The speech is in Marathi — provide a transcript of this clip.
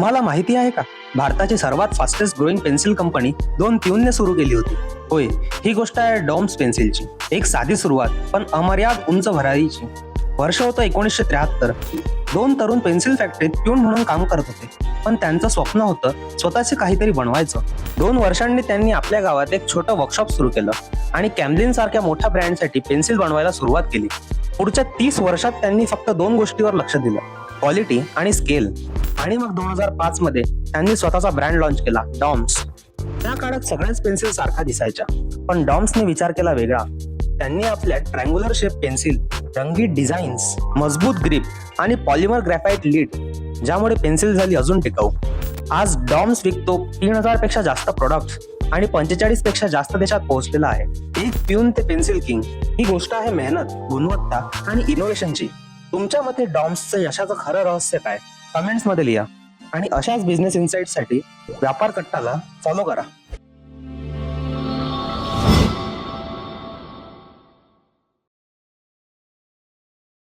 तुम्हाला माहिती आहे का, भारताची सर्वात फास्टेस्ट ग्रोइंग पेन्सिल कंपनी 2 प्यूनने सुरू केली होती. होय, ही गोष्ट आहे डॉम्स पेन्सिलची. एक साधी सुरुवात पण अमर्याद उंच भरारीची. वर्ष होतं 1973. 2 तरुण पेन्सिल फॅक्टरीत प्यून म्हणून काम करत होते, पण त्यांचं स्वप्न होतं स्वतःचे काहीतरी बनवायचं. 2 वर्षांनी त्यांनी आपल्या गावात एक छोटं वर्कशॉप सुरू केलं आणि कॅमलिन सारख्या मोठ्या ब्रँडसाठी पेन्सिल बनवायला सुरुवात केली. पुढच्या 30 वर्षात त्यांनी फक्त 2 गोष्टीवर लक्ष दिलं, क्वालिटी आणि स्केल. आणि मग 2005 मध्ये त्यांनी स्वतःचा ब्रँड लॉन्च केला, डॉम्स. त्या काळात सगळ्याच पेन्सिल सारखा दिसायच्या, पण डॉम्सने विचार केला वेगळा. त्यांनी आपल्या ट्रँग्युलर शेप पेन्सिल, रंगीत डिझाईन्स, मजबूत ग्रिप आणि पॉलिमर ग्रॅफाइट लीड, ज्यामुळे पेन्सिल झाली अजून टिकाऊ. आज डॉम्स विकतो 3000 पेक्षा जास्त प्रोडक्ट्स आणि 45 पेक्षा जास्त देशात पोहोचलेला आहे. एक प्यून ते पेन्सिल किंग ही गोष्ट आहे मेहनत, गुणवत्ता आणि इनोव्हेशनची. तुमच्या मते डॉम्सचं यशाचं खरं रहस्य काय? कमेंट्स मध्ये लिहा आणि अशाच बिझनेस इन्साइट्ससाठी व्यापार कट्टाला फॉलो करा.